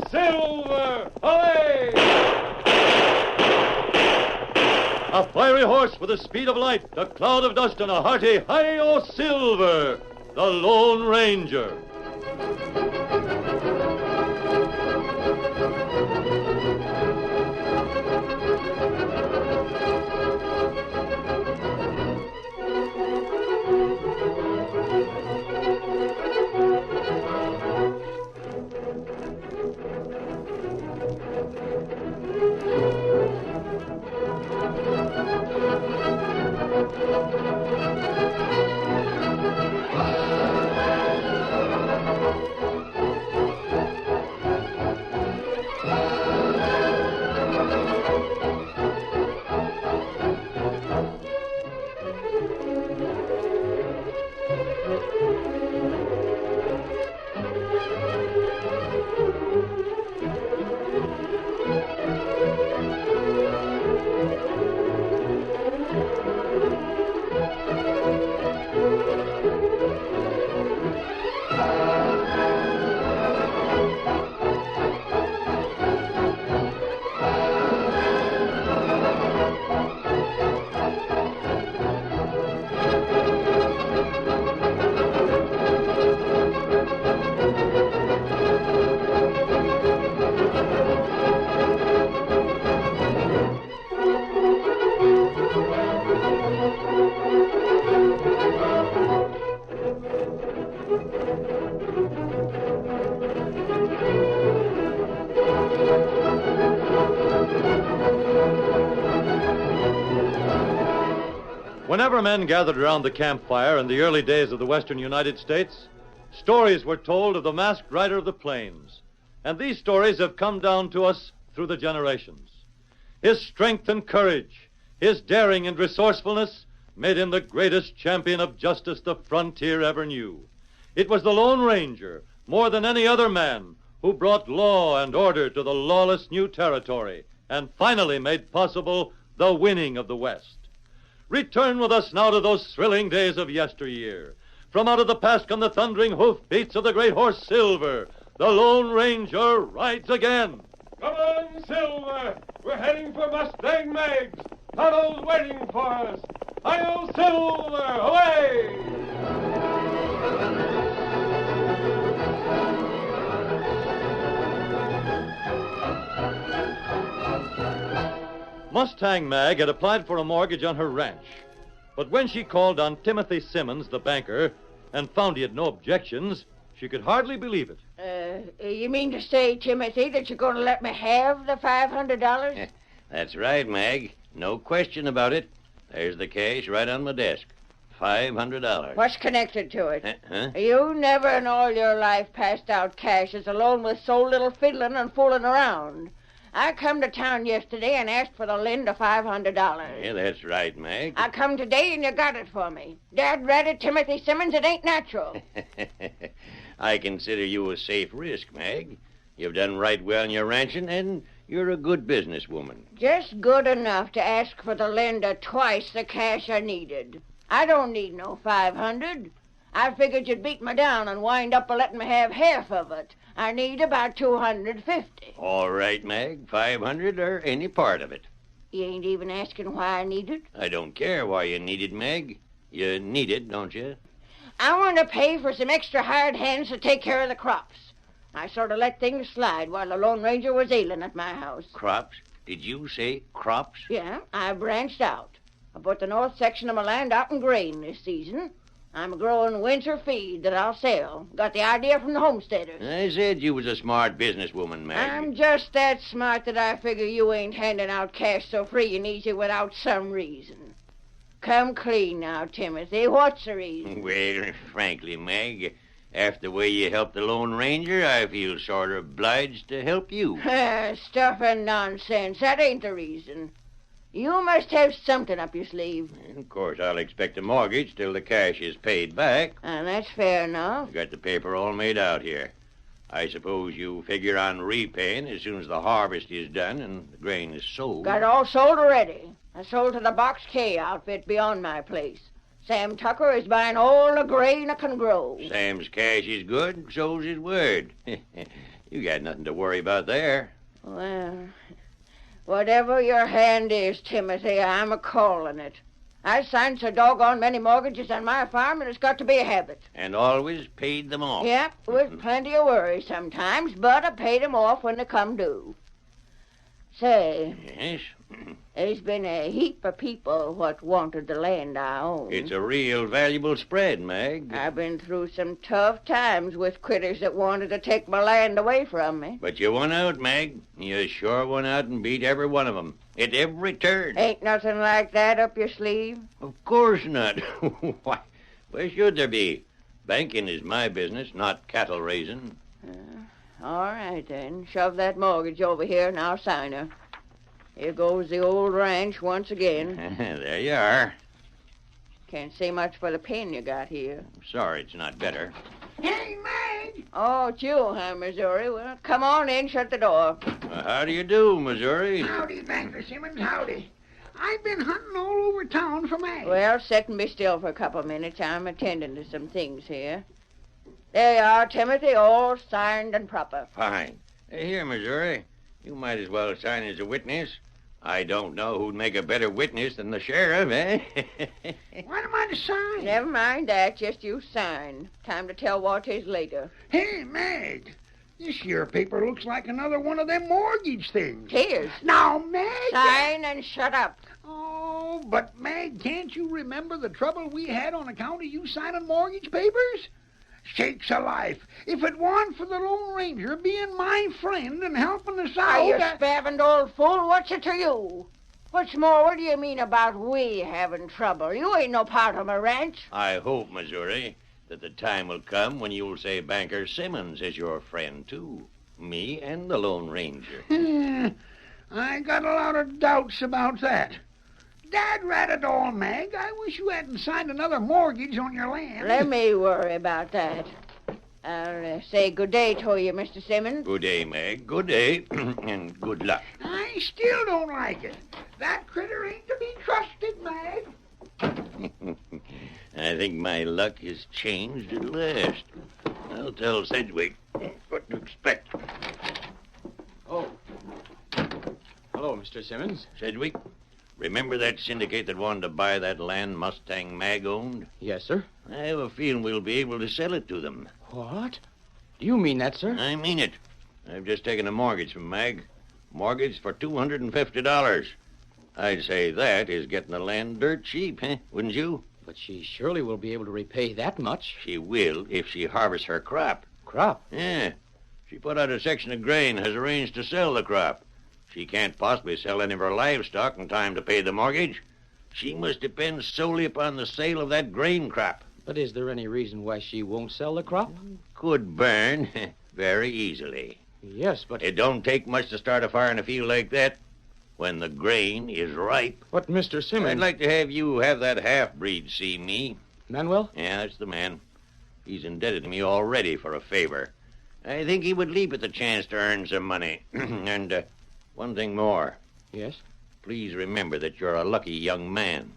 Silver! Away! A fiery horse with the speed of light, a cloud of dust, and a hearty Hi-O Silver, the Lone Ranger. Whenever men gathered around the campfire in the early days of the western United States, stories were told of the masked rider of the plains. And these stories have come down to us through the generations. His strength and courage, his daring and resourcefulness made him the greatest champion of justice the frontier ever knew. It was the Lone Ranger, more than any other man, who brought law and order to the lawless new territory and finally made possible the winning of the West. Return with us now to those thrilling days of yesteryear. From out of the past come the thundering hoofbeats of the great horse Silver. The Lone Ranger rides again. Come on, Silver! We're heading for Mustang Meg's. Tonto's waiting for us. Hi-O Silver! Away! Mustang Mag had applied for a mortgage on her ranch. But when she called on Timothy Simmons, the banker, and found he had no objections, she could hardly believe it. You mean to say, Timothy, that you're going to let me have the $500? That's right, Mag. No question about it. There's the cash right on my desk. $500. What's connected to it? Huh? You never in all your life passed out cash as alone with so little fiddling and fooling around. I come to town yesterday and asked for the lend of $500. Yeah, that's right, Mag. I come today and you got it for me. Dad read it, Timothy Simmons, it ain't natural. I consider you a safe risk, Mag. You've done right well in your ranching, and you're a good businesswoman. Just good enough to ask for the lend of twice the cash I needed. I don't need no $500. I figured you'd beat me down and wind up by letting me have half of it. I need about $250. All right, Mag. $500 or any part of it. You ain't even asking why I need it? I don't care why you need it, Mag. You need it, don't you? I want to pay for some extra hired hands to take care of the crops. I sort of let things slide while the Lone Ranger was ailing at my house. Crops? Did you say crops? Yeah, I branched out. I put the north section of my land out in grain this season. I'm growing winter feed that I'll sell. Got the idea from the homesteaders. I said you was a smart businesswoman, Mag. I'm just that smart that I figure you ain't handing out cash so free and easy without some reason. Come clean now, Timothy. What's the reason? Well, frankly, Mag, after the way you helped the Lone Ranger, I feel sort of obliged to help you. Stuff and nonsense. That ain't the reason. You must have something up your sleeve. Of course, I'll expect a mortgage till the cash is paid back. And that's fair enough. I got the paper all made out here. I suppose you figure on repaying as soon as the harvest is done and the grain is sold. Got it all sold already. I sold to the Box K outfit beyond my place. Sam Tucker is buying all the grain I can grow. Sam's cash is good, so's his word. You got nothing to worry about there. Well, whatever your hand is, Timothy, I'm a-calling it. I signed so doggone many mortgages on my farm, and it's got to be a habit. And always paid them off. Yep, with plenty of worry sometimes, but I paid 'em off when they come due. Say, Yes? there's been a heap of people what wanted the land I own. It's a real valuable spread, Mag. I've been through some tough times with critters that wanted to take my land away from me. But you won out, Mag. You sure won out and beat every one of them. At every turn. Ain't nothing like that up your sleeve? Of course not. Why should there be? Banking is my business, not cattle raising. All right, then. Shove that mortgage over here, and I'll sign her. Here goes the old ranch once again. There you are. Can't say much for the pen you got here. Sorry it's not better. Hey, Mag! Oh, it's you, huh, Missouri? Well, come on in, shut the door. How do you do, Missouri? Howdy, Banker Simmons, howdy. I've been hunting all over town for Mag. Well, sit and be still for a couple of minutes. I'm attending to some things here. There you are, Timothy, all signed and proper. Fine. Here, Missouri. You might as well sign as a witness. I don't know who'd make a better witness than the sheriff, eh? What am I to sign? Never mind that, just you sign. Time to tell what 'tis later. Hey, Mag, this here paper looks like another one of them mortgage things. 'Tis. Now, Mag... Sign and shut up. Oh, but, Mag, can't you remember the trouble we had on account of you signing mortgage papers? Sakes alive, if it weren't for the Lone Ranger being my friend and helping us out... Are you spavined old fool? What's it to you? What's more, what do you mean about we having trouble? You ain't no part of my ranch. I hope, Missouri, that the time will come when you'll say Banker Simmons is your friend, too. Me and the Lone Ranger. I got a lot of doubts about that. Dad rat it all, Mag. I wish you hadn't signed another mortgage on your land. Let me worry about that. I'll say good day to you, Mr. Simmons. Good day, Meg. Good day, and good luck. I still don't like it. That critter ain't to be trusted, Mag. I think my luck has changed at last. I'll tell Sedgwick what to expect. Oh. Hello, Mr. Simmons. Sedgwick, remember that syndicate that wanted to buy that land Mustang Mag owned? Yes, sir. I have a feeling we'll be able to sell it to them. What? Do you mean that, sir? I mean it. I've just taken a mortgage from Mag. Mortgage for $250. I'd say that is getting the land dirt cheap, wouldn't you? But she surely will be able to repay that much. She will if she harvests her crop. Crop? Yeah. She put out a section of grain, has arranged to sell the crop. She can't possibly sell any of her livestock in time to pay the mortgage. She must depend solely upon the sale of that grain crop. But is there any reason why she won't sell the crop? Could burn very easily. Yes, but... It don't take much to start a fire in a field like that when the grain is ripe. But, Mr. Simmons... I'd like to have you have that half-breed see me. Manuel? Yeah, that's the man. He's indebted to me already for a favor. I think he would leap at the chance to earn some money. And one thing more. Yes? Please remember that you're a lucky young man.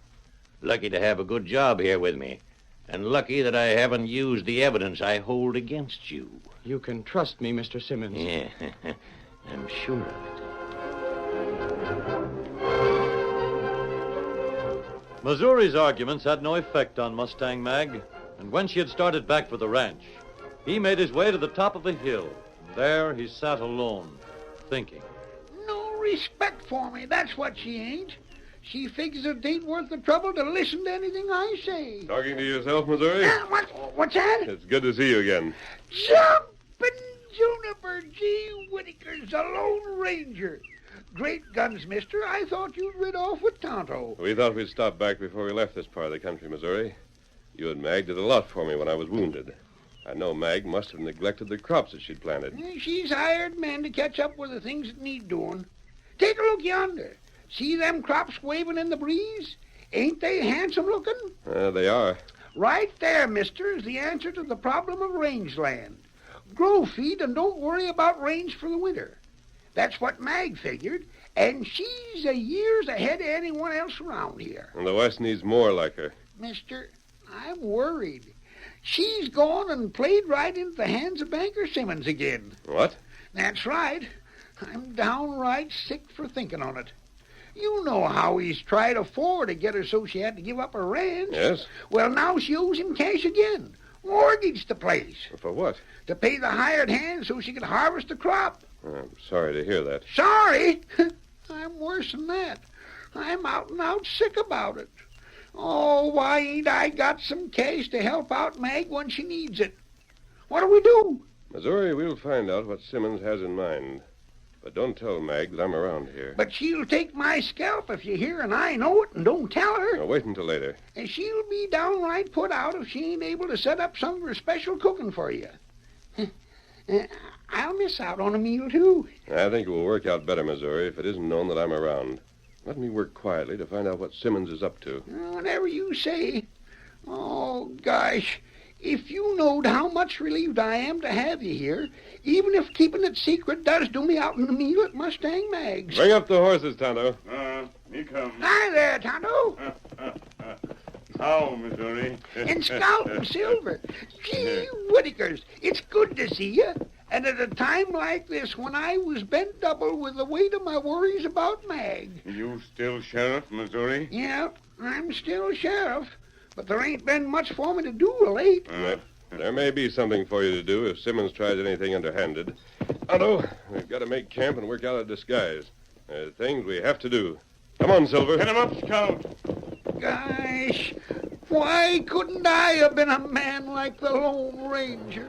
Lucky to have a good job here with me. And lucky that I haven't used the evidence I hold against you. You can trust me, Mr. Simmons. Yeah, I'm sure of it. Missouri's arguments had no effect on Mustang Mag, and when she had started back for the ranch, he made his way to the top of a hill. There he sat alone, thinking. No respect for me, that's what she ain't. She figures it ain't worth the trouble to listen to anything I say. Talking to yourself, Missouri? What's that? It's good to see you again. Jumpin' Juniper G. Whitaker's the Lone Ranger. Great guns, mister. I thought you'd rid off with Tonto. We thought we'd stop back before we left this part of the country, Missouri. You and Mag did a lot for me when I was wounded. I know Mag must have neglected the crops that she'd planted. She's hired men to catch up with the things that need doing. Take a look yonder. See them crops waving in the breeze? Ain't they handsome looking? They are. Right there, mister, is the answer to the problem of rangeland. Grow feed and don't worry about range for the winter. That's what Mag figured, and she's a years ahead of anyone else around here. And the West needs more like her. Mister, I'm worried. She's gone and played right into the hands of Banker Simmons again. What? That's right. I'm downright sick for thinking on it. You know how he's tried afore to get her so she had to give up her ranch. Yes? Well, now she owes him cash again. Mortgaged the place. For what? To pay the hired hand so she could harvest the crop. I'm sorry to hear that. Sorry? I'm worse than that. I'm out and out sick about it. Oh, why ain't I got some cash to help out Mag when she needs it? What do we do? Missouri, we'll find out what Simmons has in mind. But don't tell Mag that I'm around here. But she'll take my scalp if you hear and I know it and don't tell her. Now, wait until later. And she'll be downright put out if she ain't able to set up some of her special cooking for you. I'll miss out on a meal, too. I think it will work out better, Missouri, if it isn't known that I'm around. Let me work quietly to find out what Simmons is up to. Whatever you say. Oh, gosh. If you knowed how much relieved I am to have you here, even if keeping it secret does do me out in the meal at Mustang Mag's. Bring up the horses, Tonto. Me come. Hi there, Tonto. How, Missouri? And Scout and Silver. Gee Whittakers, it's good to see you. And at a time like this, when I was bent double with the weight of my worries about Mag. You still sheriff, Missouri? Yeah, I'm still sheriff. But there ain't been much for me to do of late. There may be something for you to do if Simmons tries anything underhanded. Tonto, we've got to make camp and work out a disguise. Things we have to do. Come on, Silver. Get him up, Scout. Gosh, why couldn't I have been a man like the Lone Ranger?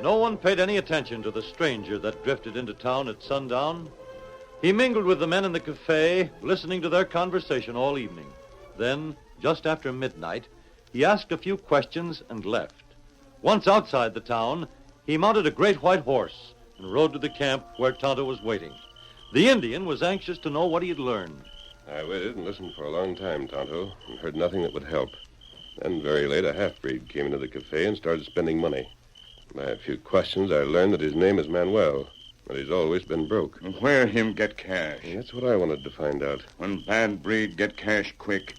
No one paid any attention to the stranger that drifted into town at sundown. He mingled with the men in the cafe, listening to their conversation all evening. Then, just after midnight, he asked a few questions and left. Once outside the town, he mounted a great white horse and rode to the camp where Tonto was waiting. The Indian was anxious to know what he had learned. I waited and listened for a long time, Tonto, and heard nothing that would help. Then, very late, a half-breed came into the cafe and started spending money. By a few questions, I learned that his name is Manuel, but he's always been broke. Where him get cash? And that's what I wanted to find out. When bad breed get cash quick,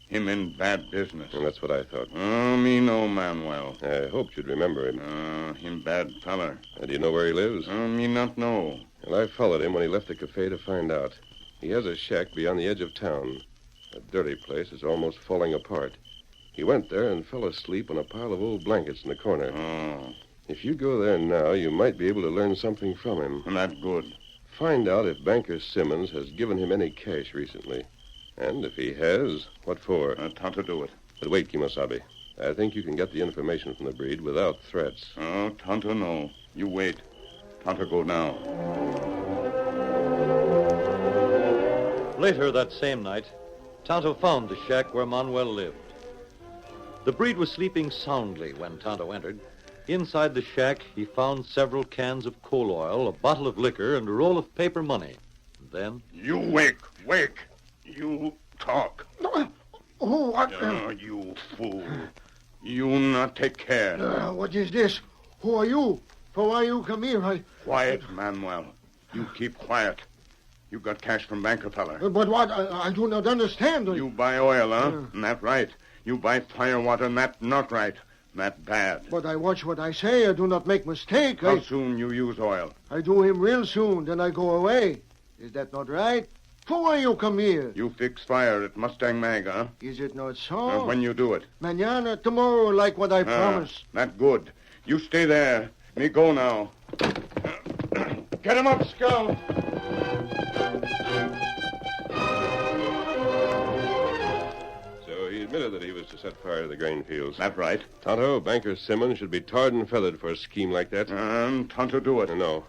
him in bad business. And that's what I thought. Oh, me know Manuel. I hoped you'd remember him. Him bad feller. Do you know where he lives? Me not know. Well, I followed him when he left the cafe to find out. He has a shack beyond the edge of town. A dirty place that's almost falling apart. He went there and fell asleep on a pile of old blankets in the corner. Oh, If you go there now, you might be able to learn something from him. that good. Find out if Banker Simmons has given him any cash recently. And if he has, what for? Tonto do it. But wait, Kimosabe. I think you can get the information from the breed without threats. Oh, Tonto no. You wait. Tonto go now. Later that same night, Tonto found the shack where Manuel lived. The breed was sleeping soundly when Tonto entered. Inside the shack, he found several cans of coal oil, a bottle of liquor, and a roll of paper money. Then... You wake. You talk. Oh, what? You fool. You not take care. What is this? Who are you? For why you come here? Quiet, Manuel. You keep quiet. You got cash from banker feller. But what? I do not understand. You buy oil, huh? That right. You buy firewater, that not right. That bad. But I watch what I say. I do not make mistake. How soon you use oil? I do him real soon, then I go away. Is that not right? For why you come here? You fix fire at Mustang Mag, huh? Is it not so? When you do it? Mañana, tomorrow, like what I promised. That good. You stay there. Me go now. Get him up, Scout. So he admitted that he was to set fire to the grain fields. That right. Tonto, Banker Simmons should be tarred and feathered for a scheme like that. Tonto do it. No.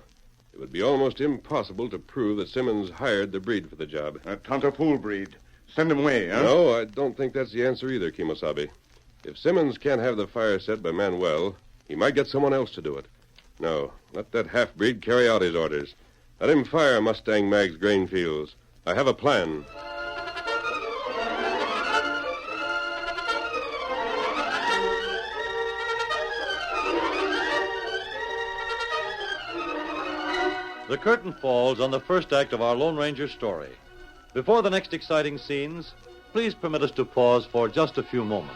It would be almost impossible to prove that Simmons hired the breed for the job. Tonto fool breed. Send him away, huh? No, I don't think that's the answer either, Kimosabe. If Simmons can't have the fire set by Manuel, he might get someone else to do it. No, let that half-breed carry out his orders. Let him fire Mustang Mag's grain fields. I have a plan. The curtain falls on the first act of our Lone Ranger story. Before the next exciting scenes, please permit us to pause for just a few moments.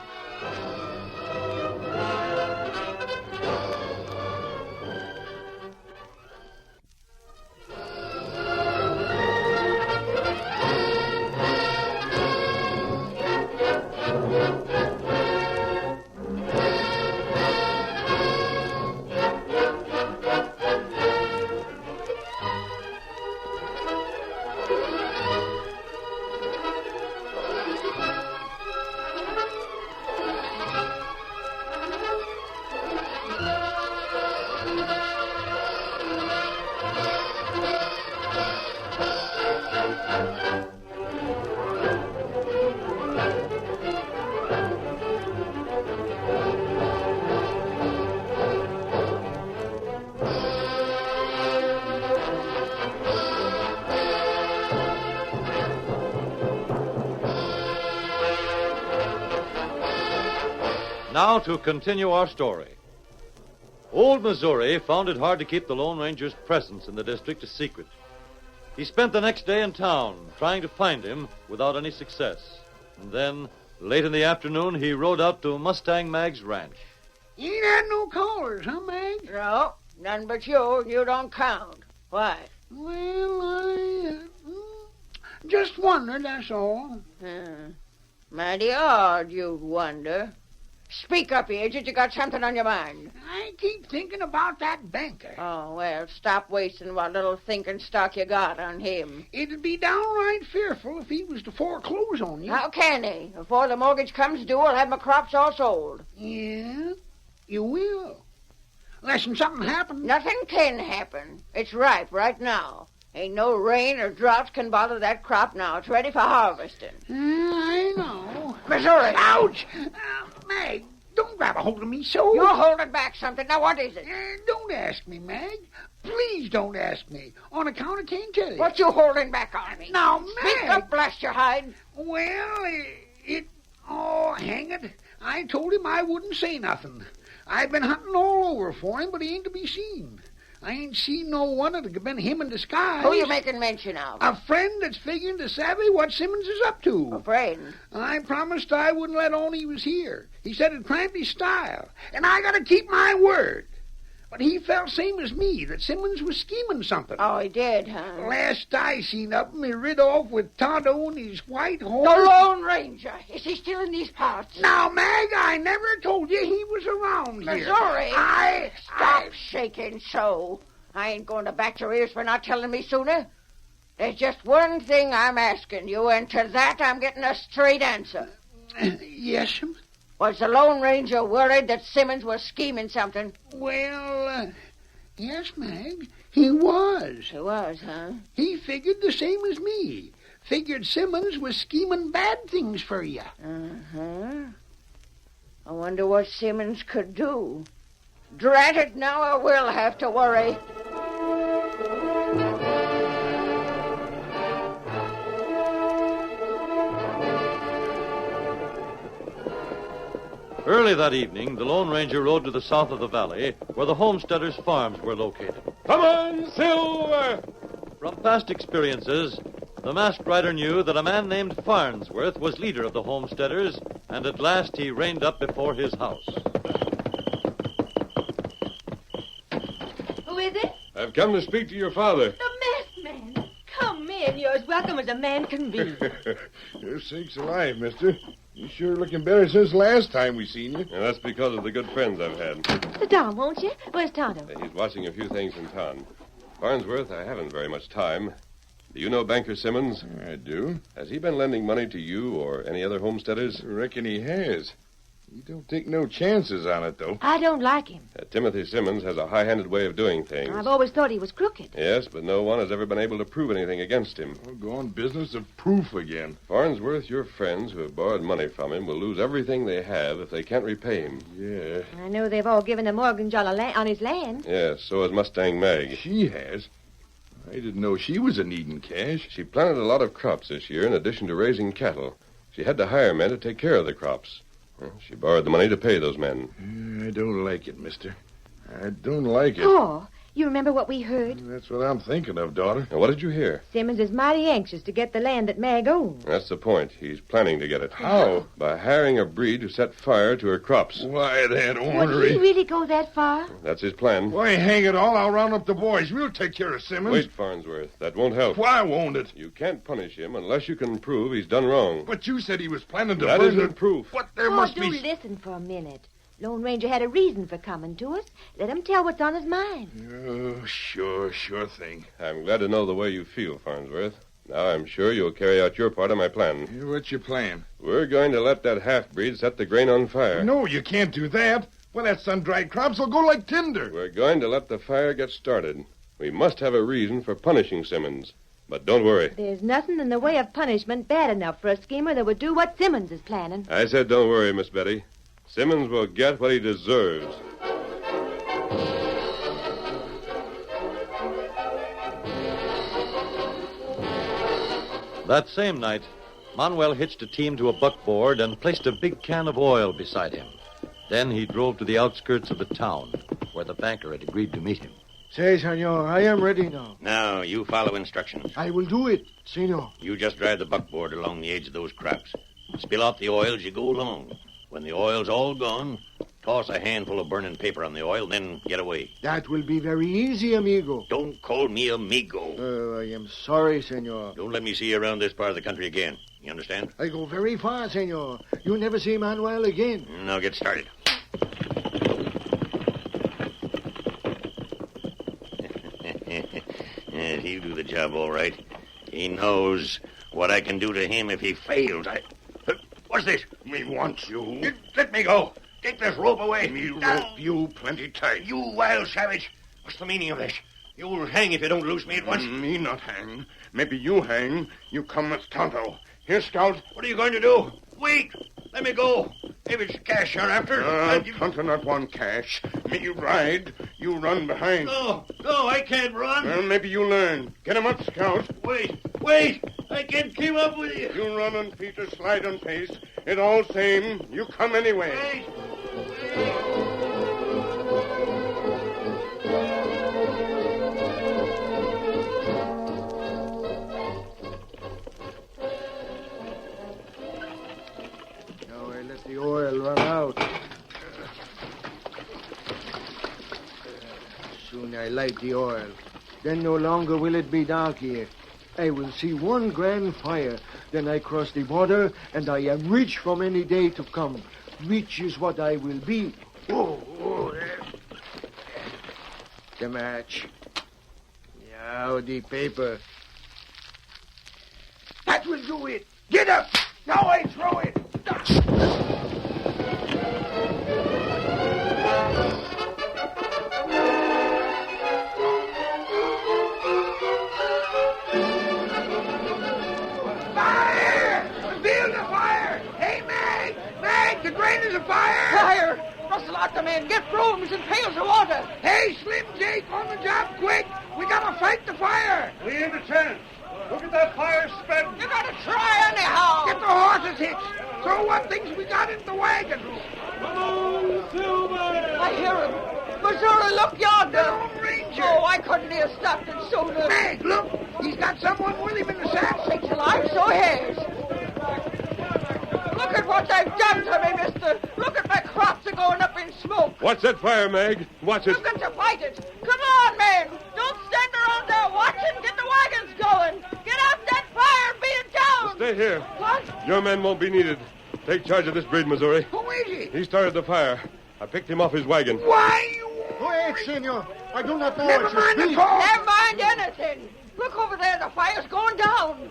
now to continue our story. Old Missouri found it hard to keep the Lone Ranger's presence in the district a secret. He spent the next day in town trying to find him without any success. And then, late in the afternoon, he rode out to Mustang Mag's ranch. You ain't had no callers, huh, Mag? No, none but you, and you don't count. Why? Well, I just wondered, that's all. Mighty odd, you'd wonder. Speak up, Agent. You got something on your mind. I keep thinking about that banker. Oh, well, stop wasting what little thinking stock you got on him. It'd be downright fearful if he was to foreclose on you. How can he? Before the mortgage comes due, I'll have my crops all sold. Yeah, you will. Unless something happens. Nothing can happen. It's ripe right now. Ain't no rain or drought can bother that crop now. It's ready for harvesting. I know. Missouri! Ouch! Mag, don't grab a hold of me so. You're holding back something. Now, what is it? Don't ask me, Mag. Please don't ask me. On account I can't tell you. What you holding back on me? Now, Speak Mag. up, blast your hide. Well, oh, hang it. I told him I wouldn't say nothing. I've been hunting all over for him, but he ain't to be seen. I ain't seen no one that'd have been him in disguise. Who you making mention of? A friend that's figuring to savvy what Simmons is up to. A friend? I promised I wouldn't let on he was here. He said it'd cramp his style, and I gotta keep my word. But he felt same as me, that Simmons was scheming something. Oh, he did, huh? Last I seen of him, he rid off with Tonto and his white horse. The Lone Ranger. Is he still in these parts? Now, Mag, I never told you he was around here. Missouri! Stop shaking so. I ain't going to bat your ears for not telling me sooner. There's just one thing I'm asking you, and to that I'm getting a straight answer. Yes, ma'am? Was the Lone Ranger worried that Simmons was scheming something? Well, yes, Mag, he was. He was, huh? He figured the same as me. Figured Simmons was scheming bad things for you. Uh-huh. I wonder what Simmons could do. Drat it, now I will have to worry. Early that evening, the Lone Ranger rode to the south of the valley, where the homesteaders' farms were located. Come on, Silver! From past experiences, the masked rider knew that a man named Farnsworth was leader of the homesteaders, and at last he reined up before his house. Who is it? I've come to speak to your father. The masked man. Come in. You're as welcome as a man can be. Your sakes alive, mister. You sure looking better since last time we seen you. And that's because of the good friends I've had. Sit down, won't you? Where's Tonto? He's watching a few things in town. Farnsworth, I haven't very much time. Do you know Banker Simmons? I do. Has he been lending money to you or any other homesteaders? I reckon he has. He don't take no chances on it, though. I don't like him. Timothy Simmons has a high-handed way of doing things. I've always thought he was crooked. Yes, but no one has ever been able to prove anything against him. We'll go on business of proof again. Farnsworth, your friends who have borrowed money from him will lose everything they have if they can't repay him. Yeah. I know they've all given a mortgage on his land. Yes, so has Mustang Mag. She has. I didn't know she was a needing cash. She planted a lot of crops this year in addition to raising cattle. She had to hire men to take care of the crops. Well, she borrowed the money to pay those men. I don't like it, mister. I don't like it. Oh, you remember what we heard? That's what I'm thinking of, daughter. Now, what did you hear? Simmons is mighty anxious to get the land that Mag owns. That's the point. He's planning to get it. How? By hiring a breed to set fire to her crops. Why, that Would he ornery. really go that far? That's his plan. Why, hang it all, I'll round up the boys. We'll take care of Simmons. Wait, Farnsworth. That won't help. Why won't it? You can't punish him unless you can prove he's done wrong. But you said he was planning to That burn isn't the... proof. But there Oh, must do be... listen for a minute. Lone Ranger had a reason for coming to us. Let him tell what's on his mind. Oh, sure thing. I'm glad to know the way you feel, Farnsworth. Now I'm sure you'll carry out your part of my plan. What's your plan? We're going to let that half-breed set the grain on fire. No, you can't do that. Well, that sun-dried crops will go like tinder. We're going to let the fire get started. We must have a reason for punishing Simmons. But don't worry. There's nothing in the way of punishment bad enough for a schemer that would do what Simmons is planning. I said don't worry, Miss Betty. Simmons will get what he deserves. That same night, Manuel hitched a team to a buckboard and placed a big can of oil beside him. Then he drove to the outskirts of the town, where the banker had agreed to meet him. Say, senor, I am ready now. Now, you follow instructions. I will do it, senor. You just drive the buckboard along the edge of those crops. Spill out the oil as you go along. When the oil's all gone, toss a handful of burning paper on the oil, then get away. That will be very easy, amigo. Don't call me amigo. I am sorry, senor. Don't let me see you around this part of the country again. You understand? I go very far, senor. You never see Manuel again. Now get started. Yes, he'll do the job all right. He knows what I can do to him if he fails. What's this? Me wants you. Let me go. Take this rope away. Me Now. rope you plenty tight. You wild savage. What's the meaning of this? You'll hang if you don't loose me at once. Me not hang. Maybe you hang. You come with Tonto. Here, Scout. What are you going to do? Wait. Let me go. If it's cash you're after. Tonto not want cash. Me ride. You run behind. No, I can't run. Well, maybe you learn. Get him up, Scout. Wait. I can't keep up with you. You run on feet or slide on face. It all same. You come anyway. Wait. Now I let the oil run out. Soon I light the oil. Then no longer will it be dark here. I will see one grand fire. Then I cross the border, and I am rich from any day to come. Rich is what I will be. The match. Now the paper. That will do it. Get up. Now I throw it. The grain is afire! Fire! Rustle out the men. Get brooms and pails of water. Hey, Slim Jake, on the job quick. We gotta fight the fire. We ain't a chance. Look at that fire spreading. You gotta try anyhow. Get the horses hitched. Throw what things we got into the wagon. I hear him. Missouri, look yonder. The Lone Ranger. Oh, I couldn't have stopped it sooner. Meg, look. He's got someone with him in the saddle. Sakes alive, so he has. Look at what they've done to me, mister. Look at my crops are going up in smoke. Watch that fire, Mag. Watch it. You've got to fight it. Come on, men. Don't stand around there watching. Get the wagons going. Get out that fire and beat it down. Stay here. What? Your men won't be needed. Take charge of this breed, Missouri. Who is he? He started the fire. I picked him off his wagon. Why, you... Wait, senor. I do not know Never what you mind the speak. talk. Never mind anything. Look over there. The fire's going down.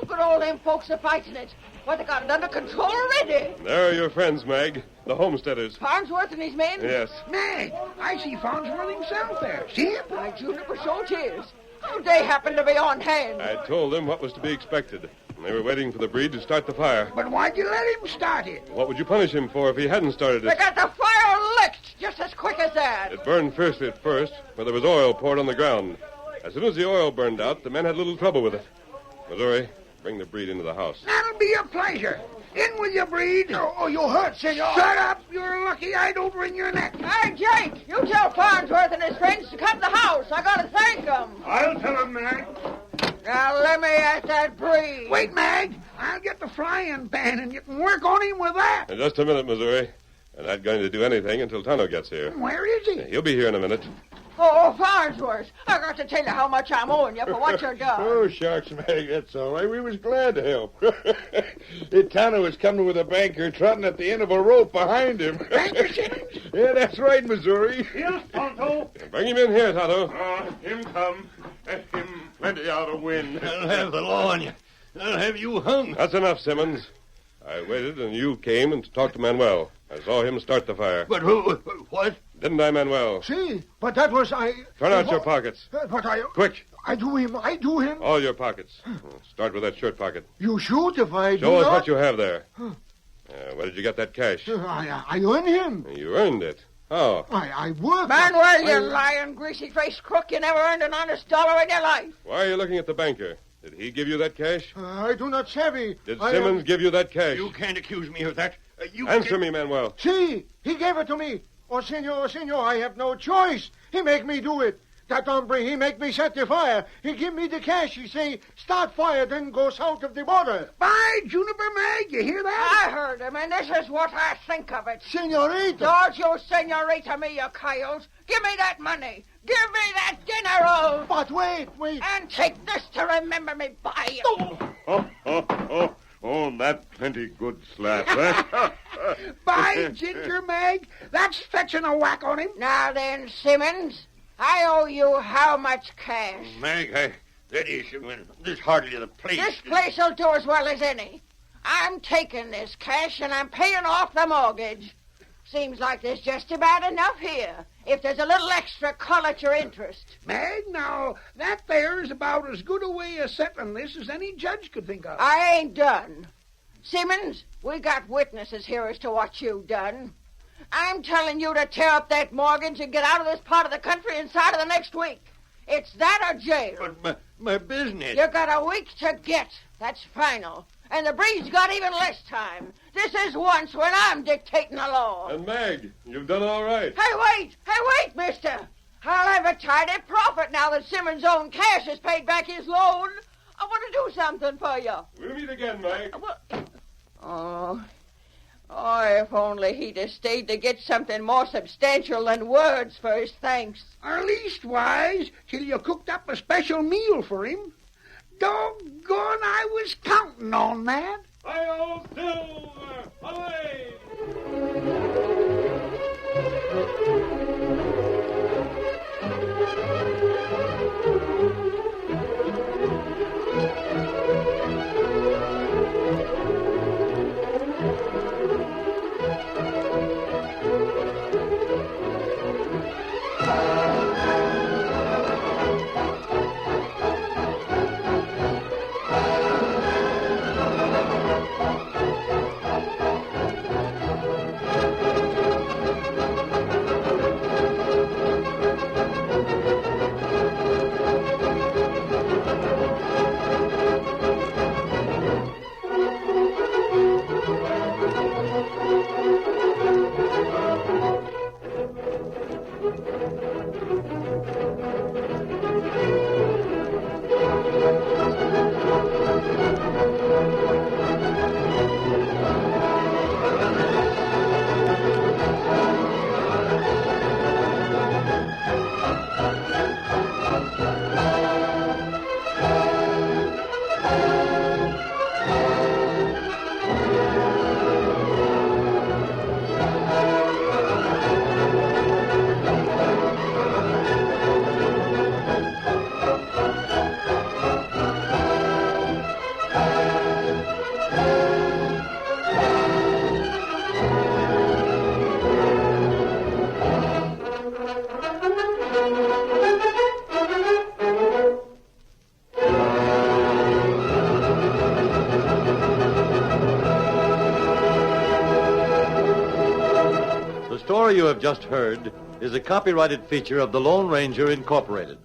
Look at all them folks are fighting it. Why, they got it under control already. There are your friends, Mag. The homesteaders. Farnsworth and his men? Yes. Meg, I see Farnsworth himself there. See him? By Juniper, so it is. How'd they happen to be on hand? I told them what was to be expected. They were waiting for the breed to start the fire. But why'd you let him start it? What would you punish him for if he hadn't started They it? got the fire licked just as quick as that. It burned fiercely at first, where there was oil poured on the ground. As soon as the oil burned out, the men had little trouble with it. Missouri, bring the breed into the house. That'll be a pleasure. In with your breed. Oh, you hurt, senor. Shut up. You're lucky I don't wring your neck. Hey, Jake, you tell Farnsworth and his friends to come to the house. I gotta thank them. I'll tell him, Mag. Now, let me at that breed. Wait, Mag. I'll get the frying pan and you can work on him with that. In just a minute, Missouri. I'm not going to do anything until Tonto gets here. Where is he? He'll be here in a minute. Oh, Farnsworth, I got to tell you how much I'm owing you for what you've done. Oh, shucks, Mag, that's all right. We was glad to help. Tonto was coming with a banker trotting at the end of a rope behind him. Banker Simmons? Yeah, that's right, Missouri. Yes, Tonto. Bring him in here, Tonto. Him come. Him plenty out of wind. I'll have the law on you. I'll have you hung. That's enough, Simmons. I waited, and you came and talked to Manuel. I saw him start the fire. But who? What? Didn't I, Manuel? See, but that was I... Turn out your pockets. But I... Quick. I do him. All your pockets. Start with that shirt pocket. You shoot if I do Show us not. what you have there. Where did you get that cash? I earn him. You earned it. How? I work. Manuel, you lying, greasy-faced crook, you never earned an honest dollar in your life. Why are you looking at the banker? Did he give you that cash? I do not savvy. Did I Simmons give you that cash? You can't accuse me of that. Answer me, Manuel. See, he gave it to me. Oh, senor, I have no choice. He make me do it. That hombre, he make me set the fire. He give me the cash. He say, start fire, then go south of the border. By Juniper Mag, you hear that? I heard him, and this is what I think of it. Senorita. Don't you senorita me, you coyotes. Give me that money. Give me that dinner roll. But wait. And take this to remember me by. Oh, that plenty good slap, eh? By Ginger Mag, that's fetching a whack on him. Now then, Simmons, I owe you how much cash? Mag, this hardly the place. This place will do as well as any. I'm taking this cash, and I'm paying off the mortgage. Seems like there's just about enough here. If there's a little extra, call it your interest. Mag, now, that there's about as good a way of settling this as any judge could think of. I ain't done. Simmons, we got witnesses here as to what you've done. I'm telling you to tear up that mortgage and get out of this part of the country inside of the next week. It's that or jail. But my business... You got a week to get. That's final. And the breed's got even less time. This is once when I'm dictating the law. And Mag, you've done all right. Hey, wait, mister. I'll have a tidy profit now that Simmons' own cash has paid back his loan. I want to do something for you. We'll meet again, Mag. Oh, if only he'd have stayed to get something more substantial than words for his thanks. Or leastwise, till you cooked up a special meal for him. Doggone, I was counting on that. Hi-yo, Silver! Away! The story you have just heard is a copyrighted feature of the Lone Ranger Incorporated.